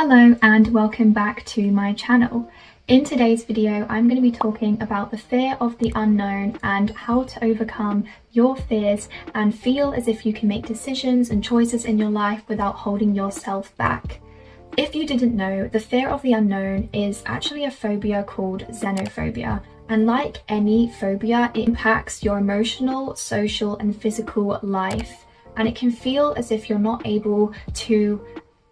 Hello and welcome back to my channel. In today's video, I'm going to be talking about the fear of the unknown and how to overcome your fears and feel as if you can make decisions and choices in your life without holding yourself back. If you didn't know, the fear of the unknown is actually a phobia called xenophobia. And like any phobia, it impacts your emotional, social and physical life. And it can feel as if you're not able to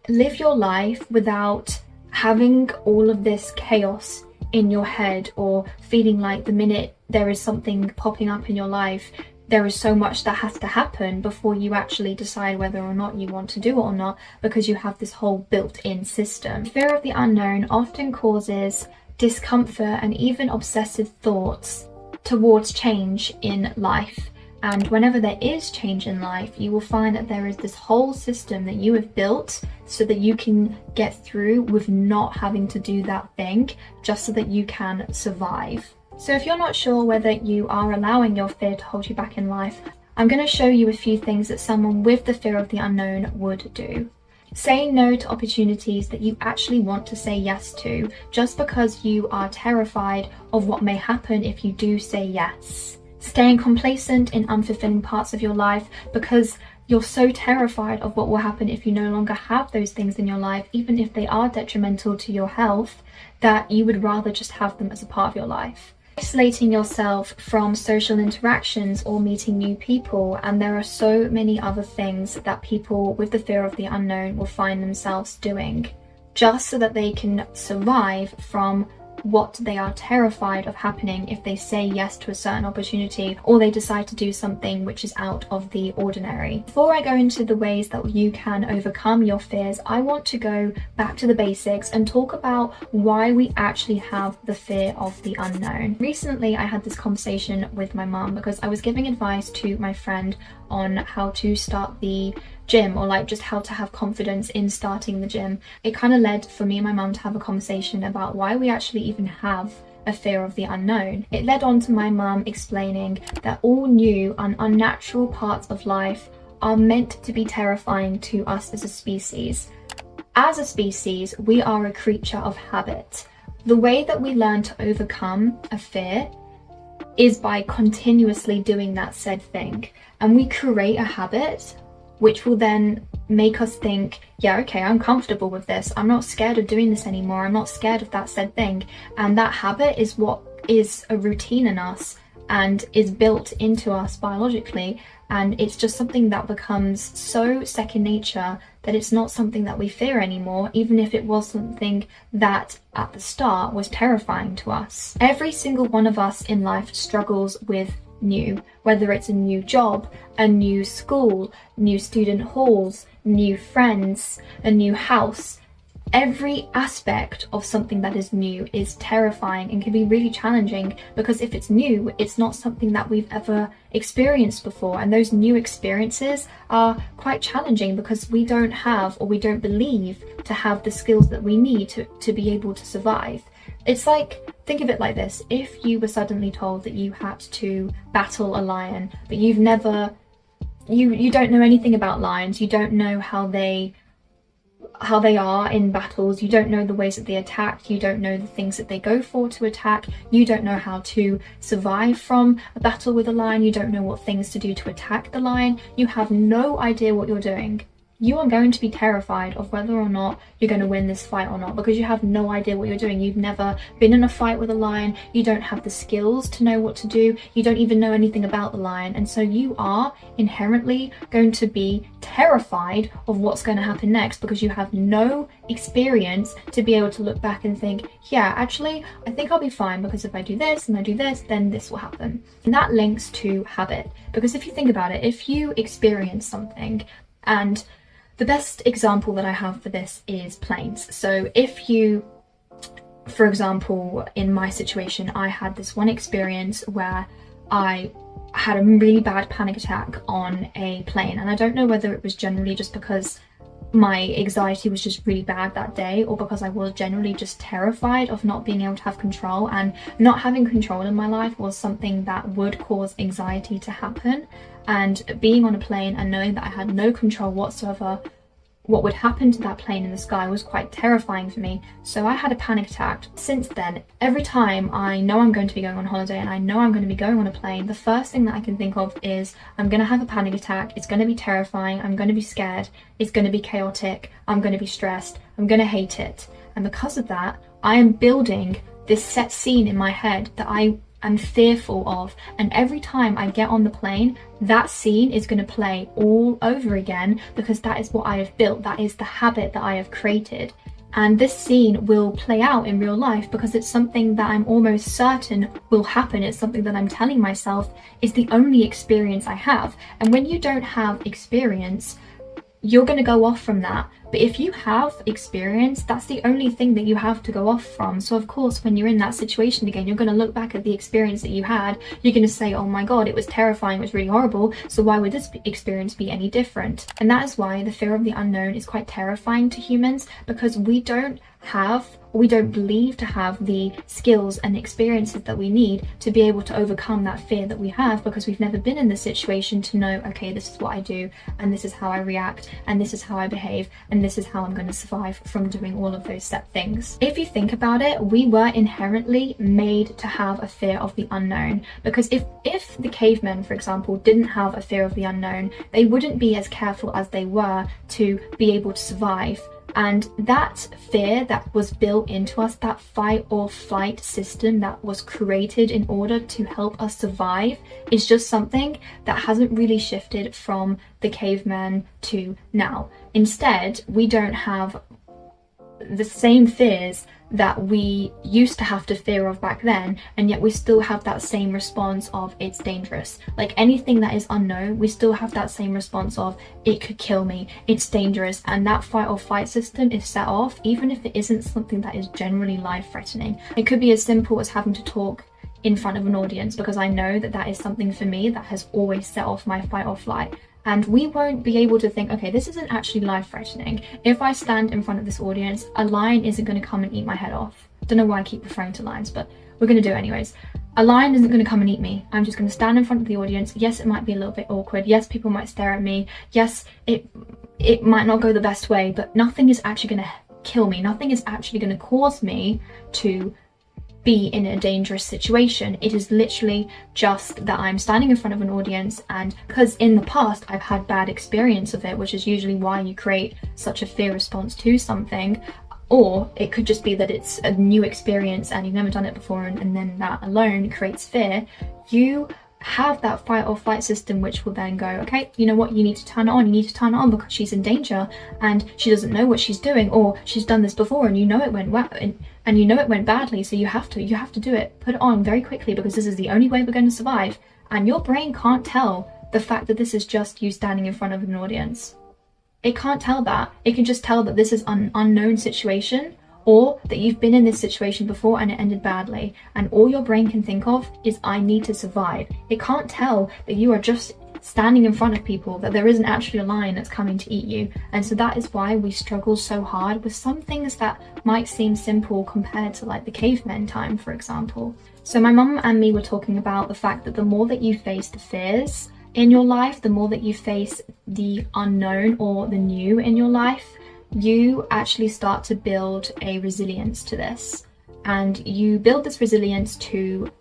live your life without having all of this chaos in your head, or feeling like the minute there is something popping up in your life, there is so much that has to happen before you actually decide whether or not you want to do it or not, because you have this whole built-in system. Fear of the unknown often causes discomfort and even obsessive thoughts towards change in life. And whenever there is change in life, you will find that there is this whole system that you have built so that you can get through with not having to do that thing, just so that you can survive. So if you're not sure whether you are allowing your fear to hold you back in life, I'm going to show you a few things that someone with the fear of the unknown would do. Saying no to opportunities that you actually want to say yes to, just because you are terrified of what may happen if you do say yes. Staying complacent in unfulfilling parts of your life because you're so terrified of what will happen if you no longer have those things in your life, even if they are detrimental to your health, that you would rather just have them as a part of your life. Isolating yourself from social interactions or meeting new people, and there are so many other things that people with the fear of the unknown will find themselves doing just so that they can survive from what they are terrified of happening if they say yes to a certain opportunity, or they decide to do something which is out of the ordinary. Before I go into the ways that you can overcome your fears, I want to go back to the basics and talk about why we actually have the fear of the unknown. Recently, I had this conversation with my mum because I was giving advice to my friend on how to start the gym, or like just how to have confidence in starting the gym. It kind of led for me and my mum to have a conversation about why we actually even have a fear of the unknown. It led on to my mum explaining that all new and unnatural parts of life are meant to be terrifying to us as a species. As a species, we are a creature of habit. The way that we learn to overcome a fear is by continuously doing that said thing. And we create a habit which will then make us think, yeah, okay, I'm comfortable with this. I'm not scared of doing this anymore. I'm not scared of that said thing. And that habit is what is a routine in us and is built into us biologically. And it's just something that becomes so second nature that it's not something that we fear anymore, even if it was something that at the start was terrifying to us. Every single one of us in life struggles with new, whether it's a new job, a new school, new student halls, new friends, a new house. Every aspect of something that is new is terrifying and can be really challenging, because if it's new, it's not something that we've ever experienced before, and those new experiences are quite challenging because we don't have, or we don't believe to have, the skills that we need to be able to survive. It's like, think of it like this: if you were suddenly told that you had to battle a lion, but you don't know anything about lions, you don't know how they are in battles, you don't know the ways that they attack, you don't know the things that they go for to attack, you don't know how to survive from a battle with a lion, you don't know what things to do to attack the lion, you have no idea what you're doing. You are going to be terrified of whether or not you're going to win this fight or not, because you have no idea what you're doing. You've never been in a fight with a lion, you don't have the skills to know what to do, you don't even know anything about the lion, and so you are inherently going to be terrified of what's going to happen next, because you have no experience to be able to look back and think, yeah, actually, I think I'll be fine, because if I do this and I do this, then this will happen. And that links to habit, because if you think about it, if you experience something, and the best example that I have for this is planes. So if you, for example, in my situation, I had this one experience where I had a really bad panic attack on a plane, and I don't know whether it was generally just because my anxiety was just really bad that day, or because I was generally just terrified of not being able to have control, and not having control in my life was something that would cause anxiety to happen. And being on a plane and knowing that I had no control whatsoever what would happen to that plane in the sky was quite terrifying for me. So I had a panic attack. Since then, every time I know I'm going to be going on holiday and I know I'm going to be going on a plane, the first thing that I can think of is I'm going to have a panic attack. It's going to be terrifying. I'm going to be scared. It's going to be chaotic. I'm going to be stressed. I'm going to hate it. And because of that, I am building this set scene in my head that I'm fearful of, and every time I get on the plane, that scene is going to play all over again, because that is what I have built. That is the habit that I have created, and this scene will play out in real life because it's something that I'm almost certain will happen. It's something that I'm telling myself is the only experience I have. And when you don't have experience, you're going to go off from that. But if you have experience, that's the only thing that you have to go off from. So of course, when you're in that situation again, you're going to look back at the experience that you had. You're going to say, oh my God, it was terrifying, it was really horrible. So why would this experience be any different? And that is why the fear of the unknown is quite terrifying to humans, because we don't believe to have the skills and experiences that we need to be able to overcome that fear that we have, because we've never been in this situation to know, okay, this is what I do, and this is how I react, and this is how I behave, and this is how I'm going to survive from doing all of those set things. If you think about it, we were inherently made to have a fear of the unknown, because if the cavemen, for example, didn't have a fear of the unknown, they wouldn't be as careful as they were to be able to survive. And that fear that was built into us, that fight or flight system that was created in order to help us survive, is just something that hasn't really shifted from the caveman to now. Instead, we don't have the same fears that we used to have to fear of back then, and yet we still have that same response of it's dangerous. Like anything that is unknown, we still have that same response of it could kill me, it's dangerous, and that fight or flight system is set off even if it isn't something that is generally life-threatening. It could be as simple as having to talk in front of an audience, because I know that that is something for me that has always set off my fight or flight. And we won't be able to think, okay, this isn't actually life-threatening. If I stand in front of this audience, a lion isn't going to come and eat my head off. Don't know why I keep referring to lions, but we're going to do it anyways. A lion isn't going to come and eat me. I'm just going to stand in front of the audience. Yes, it might be a little bit awkward. Yes, people might stare at me. Yes, it might not go the best way, but nothing is actually going to kill me. Nothing is actually going to cause me to be in a dangerous situation. It is literally just that I'm standing in front of an audience, and because in the past I've had bad experience of it, which is usually why you create such a fear response to something, or it could just be that it's a new experience and you've never done it before, and then that alone creates fear. You have that fight or flight system which will then go, okay, you know what, you need to turn it on. You need to turn it on because she's in danger and she doesn't know what she's doing, or she's done this before and you know it went well, and you know it went badly, so you have to do it. Put it on very quickly because this is the only way we're going to survive. And your brain can't tell the fact that this is just you standing in front of an audience. It can't tell that. It can just tell that this is an unknown situation, or that you've been in this situation before and it ended badly, and all your brain can think of is I need to survive. It can't tell that you are just standing in front of people, that there isn't actually a lion that's coming to eat you. And so that is why we struggle so hard with some things that might seem simple compared to like the cavemen time, for example. So my mum and me were talking about the fact that the more that you face the fears in your life, the more that you face the unknown or the new in your life, you actually start to build a resilience to this. And you build this resilience to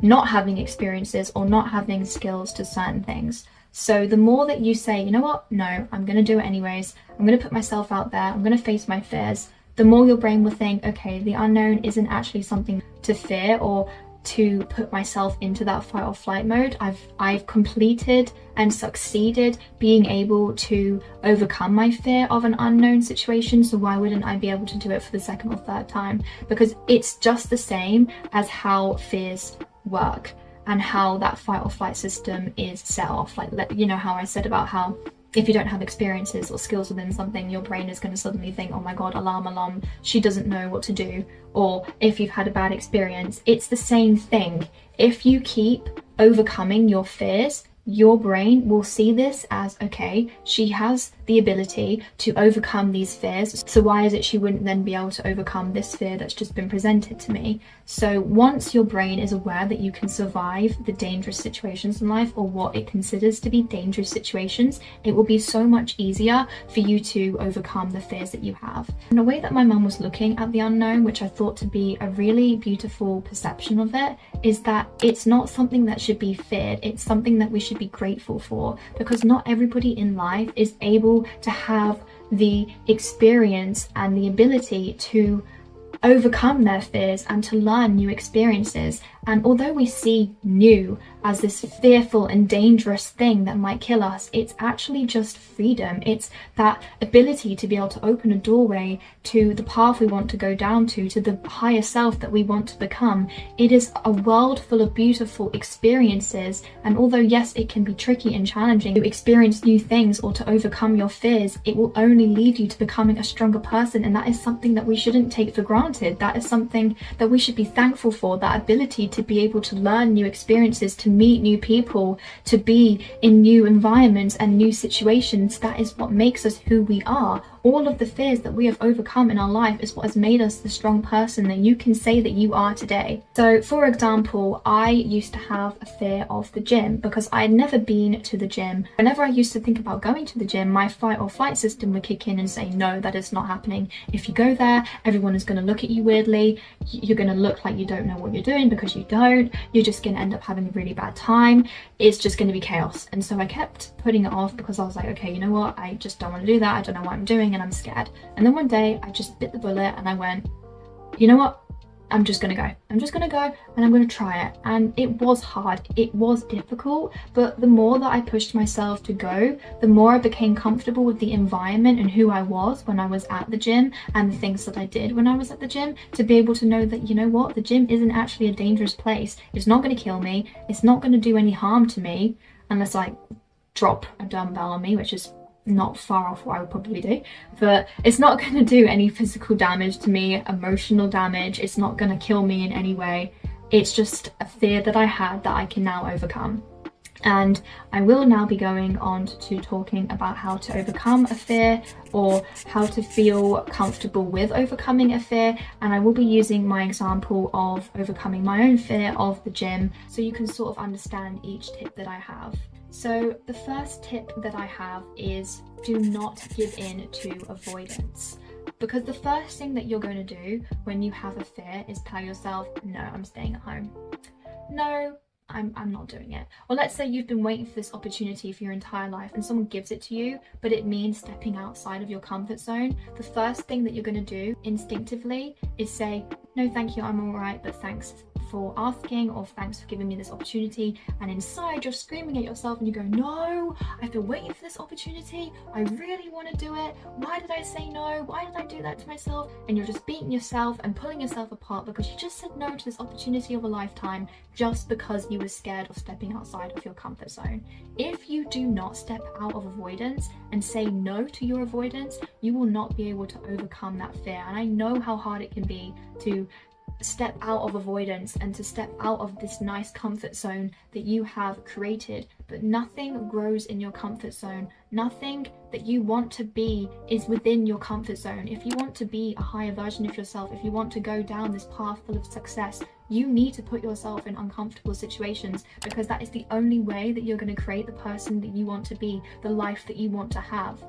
not having experiences or not having skills to certain things. So the more that you say, you know what, no, I'm going to do it anyways, I'm going to put myself out there, I'm going to face my fears, the more your brain will think, okay, the unknown isn't actually something to fear or to put myself into that fight or flight mode. I've completed and succeeded being able to overcome my fear of an unknown situation, so why wouldn't I be able to do it for the second or third time? Because it's just the same as how fears work and how that fight or flight system is set off. Like, you know how I said about how if you don't have experiences or skills within something, your brain is going to suddenly think, oh my god, alarm, she doesn't know what to do. Or if you've had a bad experience, it's the same thing. If you keep overcoming your fears, your brain will see this as, okay, she has the ability to overcome these fears, so why is it she wouldn't then be able to overcome this fear that's just been presented to me? So once your brain is aware that you can survive the dangerous situations in life, or what it considers to be dangerous situations, it will be so much easier for you to overcome the fears that you have. And the way that my mum was looking at the unknown, which I thought to be a really beautiful perception of it, is that it's not something that should be feared, it's something that we should be grateful for, because not everybody in life is able to have the experience and the ability to overcome their fears and to learn new experiences. And although we see new as this fearful and dangerous thing that might kill us, it's actually just freedom. It's that ability to be able to open a doorway to the path we want to go down to the higher self that we want to become. It is a world full of beautiful experiences, and although yes, it can be tricky and challenging to experience new things or to overcome your fears, it will only lead you to becoming a stronger person, and that is something that we shouldn't take for granted. That is something that we should be thankful for, that ability to be able to learn new experiences, to meet new people, to be in new environments and new situations. That is what makes us who we are. All of the fears that we have overcome in our life is what has made us the strong person that you can say that you are today. So for example, I used to have a fear of the gym because I had never been to the gym. Whenever I used to think about going to the gym, my fight or flight system would kick in and say, no, that is not happening. If you go there, everyone is going to look at you weirdly. You're going to look like you don't know what you're doing because you don't. You're just going to end up having a really bad time. It's just going to be chaos. And so I kept putting it off because I was like, okay, you know what? I just don't want to do that. I don't know what I'm doing and I'm scared. And then one day I just bit the bullet and I went, you know what? I'm just gonna go. I'm just gonna go and I'm gonna try it. And it was hard, it was difficult, but the more that I pushed myself to go, the more I became comfortable with the environment and who I was when I was at the gym and the things that I did when I was at the gym, to be able to know that, you know what, the gym isn't actually a dangerous place. It's not gonna kill me. It's not gonna do any harm to me unless I drop a dumbbell on me, which is not far off what I would probably do, but it's not going to do any physical damage to me, emotional damage. It's not going to kill me in any way. It's just a fear that I had that I can now overcome. And I will now be going on to talking about how to overcome a fear, or how to feel comfortable with overcoming a fear. And I will be using my example of overcoming my own fear of the gym, so you can sort of understand each tip that I have. So the first tip that I have is, do not give in to avoidance. Because the first thing that you're going to do when you have a fear is tell yourself, no, I'm staying at home. No, I'm not doing it. Or let's say you've been waiting for this opportunity for your entire life and someone gives it to you, but it means stepping outside of your comfort zone. The first thing that you're going to do instinctively is say, no, thank you, I'm all right, but thanks for asking, or thanks for giving me this opportunity. And inside you're screaming at yourself and you go, no, I've been waiting for this opportunity. I really want to do it. Why did I say no? Why did I do that to myself? And you're just beating yourself and pulling yourself apart because you just said no to this opportunity of a lifetime just because you were scared of stepping outside of your comfort zone. If you do not step out of avoidance and say no to your avoidance, you will not be able to overcome that fear. And I know how hard it can be to step out of avoidance and to step out of this nice comfort zone that you have created, but nothing grows in your comfort zone. Nothing that you want to be is within your comfort zone. If you want to be a higher version of yourself, if you want to go down this path full of success, you need to put yourself in uncomfortable situations, because that is the only way that you're going to create the person that you want to be, the life that you want to have.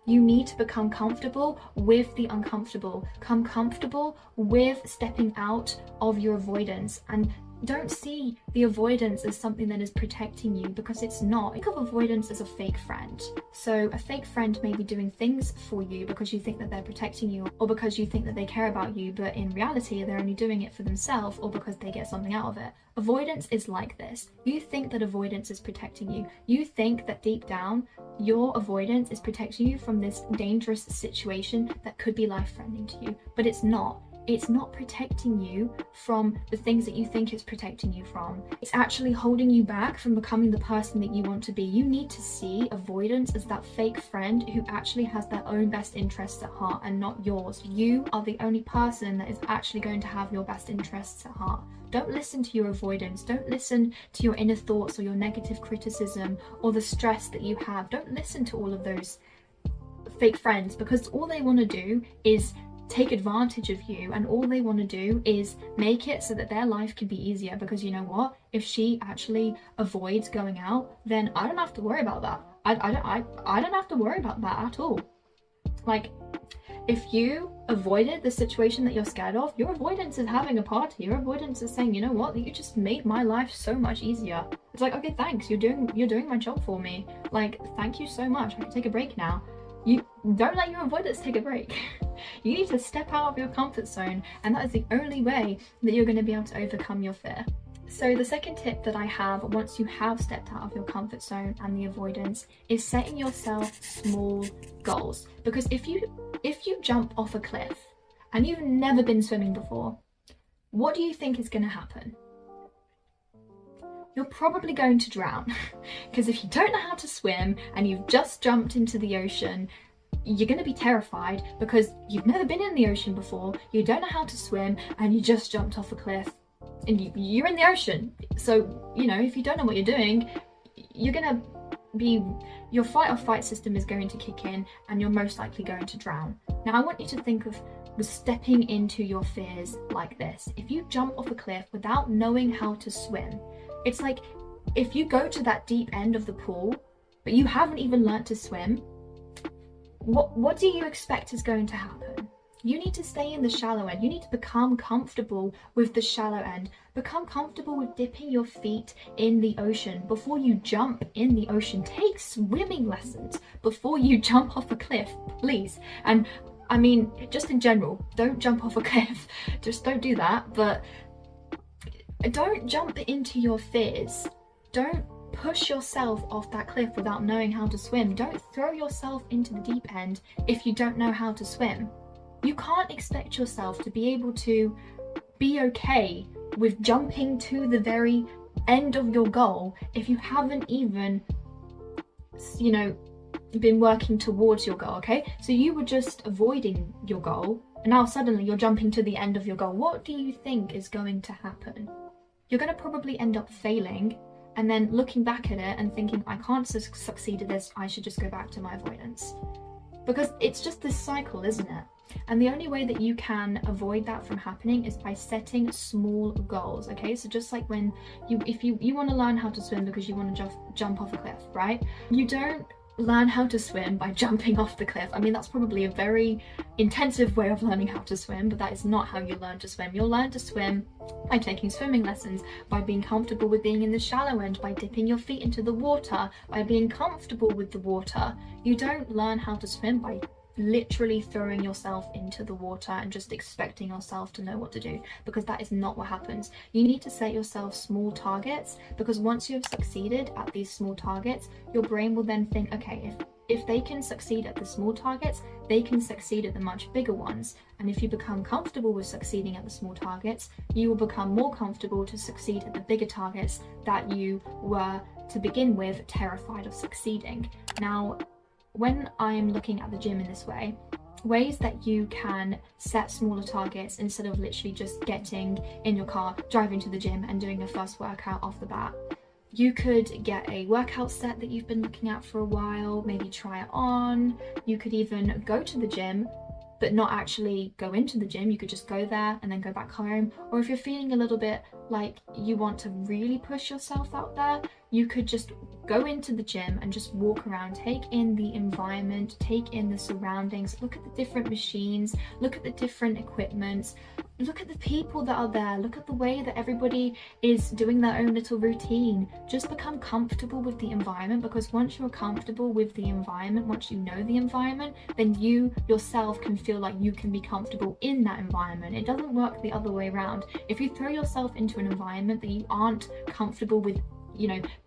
You need to become comfortable with the uncomfortable. Come comfortable with stepping out of your avoidance, and don't see the avoidance as something that is protecting you, because it's not. Think of avoidance as a fake friend. So a fake friend may be doing things for you because you think that they're protecting you, or because you think that they care about you, but in reality they're only doing it for themselves or because they get something out of it. Avoidance is like this. You think that avoidance is protecting you. You think that deep down your avoidance is protecting you from this dangerous situation that could be life-threatening to you, but it's not. it's not protecting you from the things that you think it's protecting you from. It's actually holding you back from becoming the person that you want to be. You need to see avoidance as that fake friend who actually has their own best interests at heart and not yours. You are the only person that is actually going to have your best interests at heart. Don't listen to your avoidance. Don't listen to your inner thoughts or your negative criticism or the stress that you have. Don't listen to all of those fake friends, because all they want to do is take advantage of you, and all they want to do is make it so that their life can be easier. Because you know what? If she actually avoids going out, then I don't have to worry about that. I don't have to worry about that at all. Like, if you avoided the situation that you're scared of, your avoidance is having a party. Your avoidance is saying, you know what, you just made my life so much easier. It's like, okay, thanks, you're doing my job for me. Like, thank you so much. I can take a break now. You don't let your avoidance take a break. You need to step out of your comfort zone, and that is the only way that you're going to be able to overcome your fear. So the second tip that I have, once you have stepped out of your comfort zone and the avoidance, is setting yourself small goals. Because if you jump off a cliff and you've never been swimming before, what do you think is going to happen? You're probably going to drown. Because if you don't know how to swim and you've just jumped into the ocean, you're going to be terrified because you've never been in the ocean before, you don't know how to swim, and you just jumped off a cliff and you're in the ocean. So, you know, if you don't know what you're doing, you're going to be, your fight or flight system is going to kick in and you're most likely going to drown. Now, I want you to think of stepping into your fears like this. If you jump off a cliff without knowing how to swim, it's like if you go to that deep end of the pool, but you haven't even learnt to swim, what do you expect is going to happen? You need to stay in the shallow end. You need to become comfortable with the shallow end. Become comfortable with dipping your feet in the ocean before you jump in the ocean. Take swimming lessons before you jump off a cliff, please. And I mean, just in general, don't jump off a cliff. Just don't do that. But don't jump into your fears. Don't push yourself off that cliff without knowing how to swim. Don't throw yourself into the deep end if you don't know how to swim. You can't expect yourself to be able to be okay with jumping to the very end of your goal if you haven't even, you know, been working towards your goal, okay? So you were just avoiding your goal, and now suddenly you're jumping to the end of your goal. What do you think is going to happen? You're going to probably end up failing, and then looking back at it and thinking, I can't succeed at this, I should just go back to my avoidance. Because it's just this cycle, isn't it? And the only way that you can avoid that from happening is by setting small goals, okay? So just like when if you want to learn how to swim because you want to jump off a cliff, right? You don't learn how to swim by jumping off the cliff. I mean, that's probably a very intensive way of learning how to swim, but that is not how you learn to swim. You'll learn to swim by taking swimming lessons, by being comfortable with being in the shallow end, by dipping your feet into the water, by being comfortable with the water. You don't learn how to swim by literally throwing yourself into the water and just expecting yourself to know what to do, because that is not what happens. You need to set yourself small targets, because once you have succeeded at these small targets, your brain will then think, okay, if they can succeed at the small targets, they can succeed at the much bigger ones. And if you become comfortable with succeeding at the small targets, you will become more comfortable to succeed at the bigger targets that you were to begin with terrified of succeeding. Now, when I'm looking at the gym in this way, ways that you can set smaller targets instead of literally just getting in your car, driving to the gym and doing a first workout off the bat. You could get a workout set that you've been looking at for a while, maybe try it on. You could even go to the gym, but not actually go into the gym. You could just go there and then go back home. Or if you're feeling a little bit like you want to really push yourself out there, you could just go into the gym and just walk around, take in the environment, take in the surroundings, look at the different machines, look at the different equipment, look at the people that are there, look at the way that everybody is doing their own little routine. Just become comfortable with the environment, because once you're comfortable with the environment, once you know the environment, then you yourself can feel like you can be comfortable in that environment. It doesn't work the other way around. If you throw yourself into an environment that you aren't comfortable with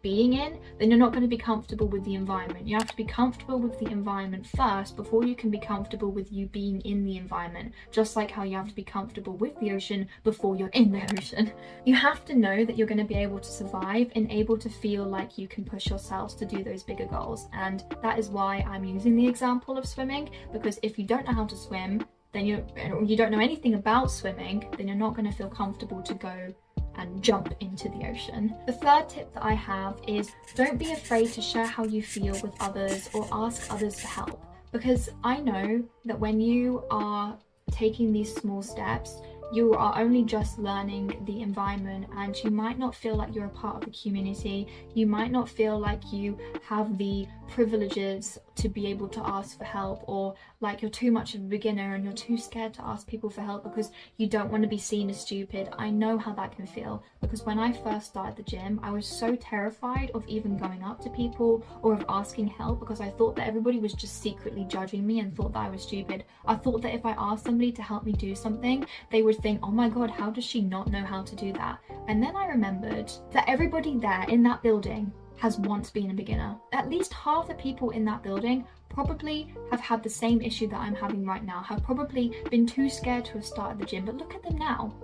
being in, then you're not going to be comfortable with the environment. You have to be comfortable with the environment first before you can be comfortable with you being in the environment, just like how you have to be comfortable with the ocean before you're in the ocean. You have to know that you're going to be able to survive and able to feel like you can push yourselves to do those bigger goals. And that is why I'm using the example of swimming, because if you don't know how to swim, then you don't know anything about swimming, then you're not going to feel comfortable to go and jump into the ocean. The third tip that I have is don't be afraid to share how you feel with others or ask others for help, because I know that when you are taking these small steps, you are only just learning the environment, and you might not feel like you're a part of the community. You might not feel like you have the privileges to be able to ask for help, or like you're too much of a beginner and you're too scared to ask people for help because you don't want to be seen as stupid. I know how that can feel, because when I first started the gym, I was so terrified of even going up to people or of asking help, because I thought that everybody was just secretly judging me and thought that I was stupid. I thought that if I asked somebody to help me do something, they would think, oh my god, how does she not know how to do that? And then I remembered that everybody there in that building has once been a beginner. At least half the people in that building probably have had the same issue that I'm having right now, have probably been too scared to have started the gym, but look at them now.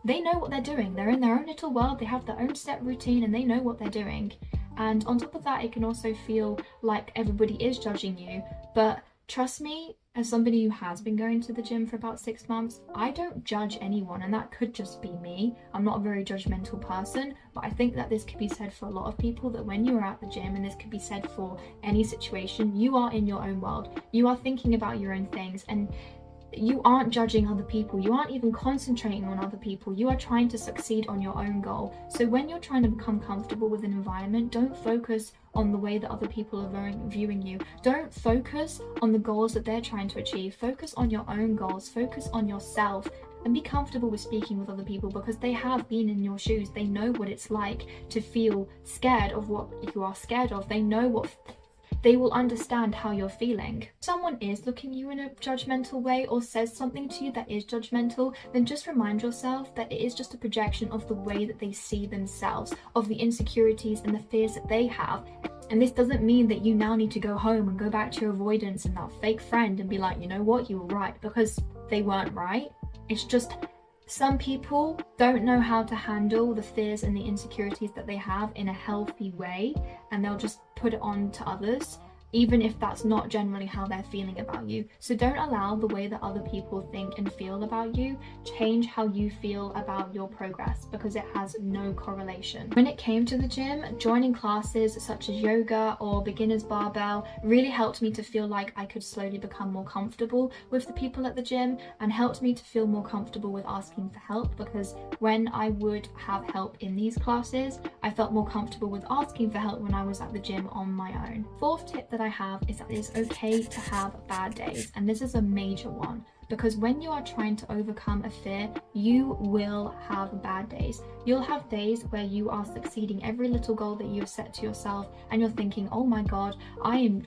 They know what they're doing. They're in their own little world, they have their own set routine, and they know what they're doing. And on top of that, it can also feel like everybody is judging you, but trust me, as somebody who has been going to the gym for about 6 months, I don't judge anyone, and that could just be me. I'm not a very judgmental person, but I think that this could be said for a lot of people, that when you are at the gym, and this could be said for any situation, you are in your own world. You are thinking about your own things, and you aren't judging other people. You aren't even concentrating on other people. You are trying to succeed on your own goal. So when you're trying to become comfortable with an environment, don't focus on the way that other people are viewing you. Don't focus on the goals that they're trying to achieve. Focus on your own goals. Focus on yourself, and be comfortable with speaking with other people, because they have been in your shoes. They know what it's like to feel scared of what you are scared of. They will understand how you're feeling. If someone is looking at you in a judgmental way or says something to you that is judgmental, then just remind yourself that it is just a projection of the way that they see themselves, of the insecurities and the fears that they have. And this doesn't mean that you now need to go home and go back to your avoidance and that fake friend and be like, you know what, you were right, because they weren't right. It's just some people don't know how to handle the fears and the insecurities that they have in a healthy way, and they'll just put it on to others, even if that's not generally how they're feeling about you. So don't allow the way that other people think and feel about you change how you feel about your progress, because it has no correlation. When it came to the gym, joining classes such as yoga or beginner's barbell really helped me to feel like I could slowly become more comfortable with the people at the gym, and helped me to feel more comfortable with asking for help, because when I would have help in these classes, I felt more comfortable with asking for help when I was at the gym on my own. Fourth tip that I have is that it's okay to have bad days, and this is a major one, because when you are trying to overcome a fear, you will have bad days. You'll have days where you are succeeding every little goal that you've set to yourself, and you're thinking, oh my god, I'm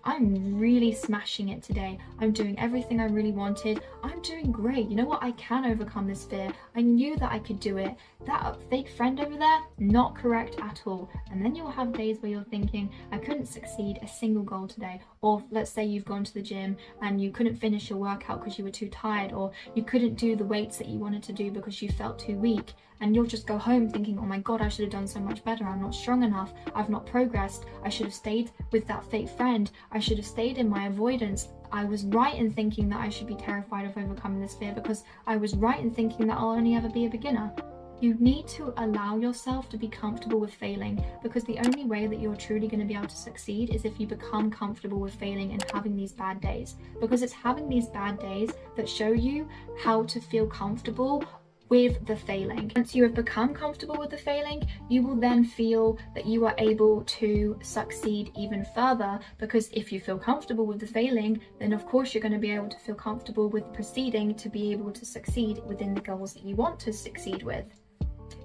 really smashing it today. I'm doing everything I really wanted. I'm doing great. You know what? I can overcome this fear. I knew that I could do it. That fake friend over there, not correct at all. And then you'll have days where you're thinking, I couldn't succeed a single goal today. Or let's say you've gone to the gym and you couldn't finish your workout because you were too tired, or you couldn't do the weights that you wanted to do because you felt too weak, and you'll just go home thinking, oh my god, I should have done so much better. I'm not strong enough. I've not progressed. I should have stayed with that fake friend. I should have stayed in my avoidance. I was right in thinking that I should be terrified of overcoming this fear, because I was right in thinking that I'll only ever be a beginner. You need to allow yourself to be comfortable with failing, because the only way that you're truly going to be able to succeed is if you become comfortable with failing and having these bad days, because it's having these bad days that show you how to feel comfortable with the failing. Once you have become comfortable with the failing, you will then feel that you are able to succeed even further, because if you feel comfortable with the failing, then of course you're going to be able to feel comfortable with proceeding to be able to succeed within the goals that you want to succeed with.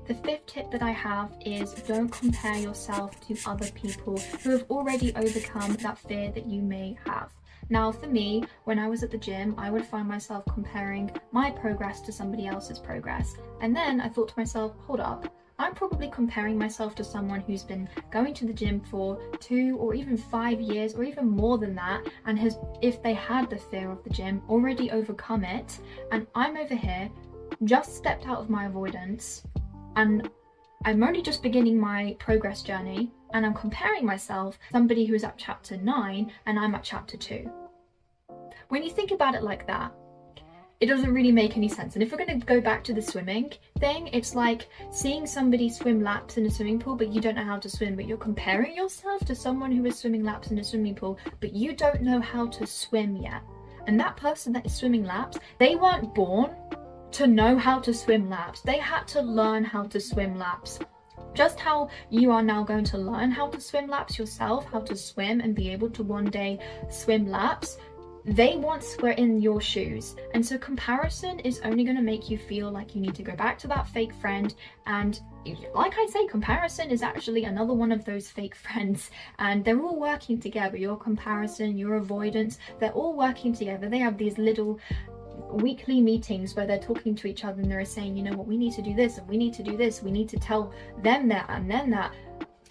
The fifth tip that I have is don't compare yourself to other people who have already overcome that fear that you may have. Now for me, when I was at the gym, I would find myself comparing my progress to somebody else's progress. And then I thought to myself, hold up, I'm probably comparing myself to someone who's been going to the gym for 2 or even 5 years or even more than that, and has, if they had the fear of the gym, already overcome it. And I'm over here, just stepped out of my avoidance, and I'm only just beginning my progress journey, and I'm comparing myself to somebody who's at chapter 9 and I'm at chapter 2. When you think about it like that, it doesn't really make any sense. And if we're going to go back to the swimming thing, it's like seeing somebody swim laps in a swimming pool, but you don't know how to swim, but you're comparing yourself to someone who is swimming laps in a swimming pool, but you don't know how to swim yet. And that person that is swimming laps, they weren't born to know how to swim laps. They had to learn how to swim laps. Just how you are now going to learn how to swim laps yourself, how to swim and be able to one day swim laps, they once were in your shoes. And so comparison is only going to make you feel like you need to go back to that fake friend. And like I say, comparison is actually another one of those fake friends, and they're all working together. Your comparison, your avoidance, they're all working together. They have these little weekly meetings where they're talking to each other and they're saying, you know what, we need to do this and we need to do this, we need to tell them that and then that,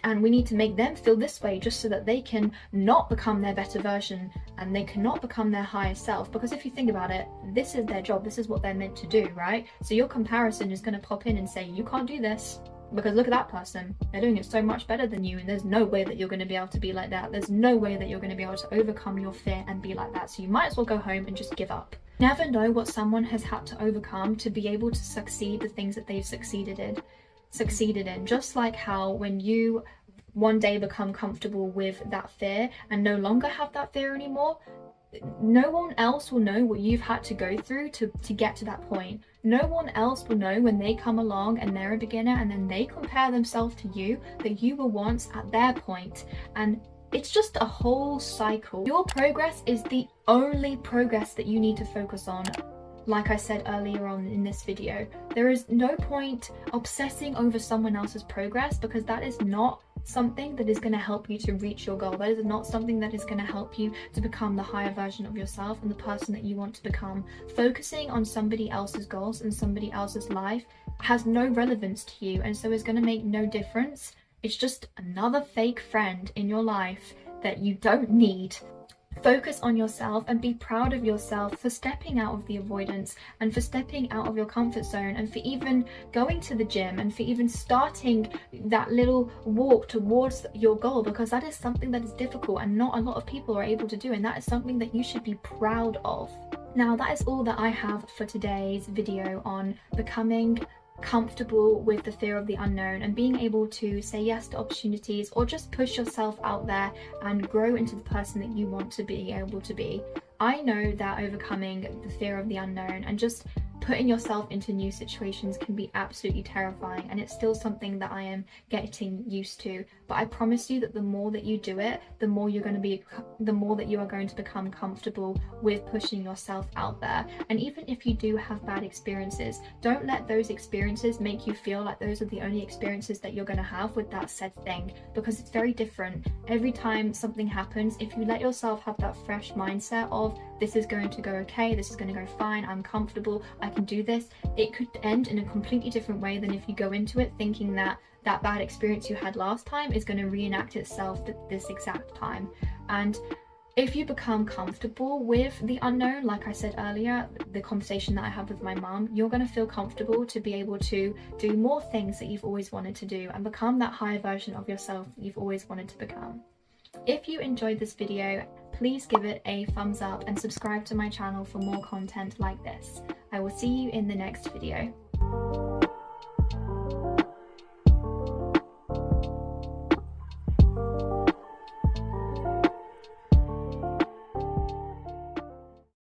and we need to make them feel this way just so that they can not become their better version and they cannot become their higher self. Because if you think about it, this is their job, this is what they're meant to do, right? So your comparison is going to pop in and say, you can't do this because look at that person, they're doing it so much better than you, and there's no way that you're going to be able to be like that. There's no way that you're going to be able to overcome your fear and be like that. So you might as well go home and just give up. Never know what someone has had to overcome to be able to succeed the things that they've succeeded in. Just like how when you one day become comfortable with that fear and no longer have that fear anymore, no one else will know what you've had to go through to get to that point. No one else will know when they come along and they're a beginner and then they compare themselves to you, that you were once at their point. And it's just a whole cycle. Your progress is the only progress that you need to focus on. Like I said earlier on in this video, there is no point obsessing over someone else's progress, because that is not something that is going to help you to reach your goal. That is not something that is going to help you to become the higher version of yourself and the person that you want to become. Focusing on somebody else's goals and somebody else's life has no relevance to you, and so is going to make no difference. It's just another fake friend in your life that you don't need. Focus on yourself and be proud of yourself for stepping out of the avoidance and for stepping out of your comfort zone and for even going to the gym and for even starting that little walk towards your goal, because that is something that is difficult and not a lot of people are able to do, and that is something that you should be proud of. Now, that is all that I have for today's video on becoming comfortable with the fear of the unknown and being able to say yes to opportunities, or just push yourself out there and grow into the person that you want to be able to be. I know that overcoming the fear of the unknown and just putting yourself into new situations can be absolutely terrifying, and it's still something that I am getting used to. But I promise you that the more that you do it, the more that you are going to become comfortable with pushing yourself out there. And even if you do have bad experiences, don't let those experiences make you feel like those are the only experiences that you're going to have with that said thing, because it's very different. Every time something happens, if you let yourself have that fresh mindset of this is going to go okay, this is going to go fine, I'm comfortable, I can do this, it could end in a completely different way than if you go into it thinking that that bad experience you had last time is going to reenact itself at this exact time. And if you become comfortable with the unknown, like I said earlier, the conversation that I had with my mum, you're going to feel comfortable to be able to do more things that you've always wanted to do and become that higher version of yourself that you've always wanted to become. If you enjoyed this video, please give it a thumbs up and subscribe to my channel for more content like this. I will see you in the next video.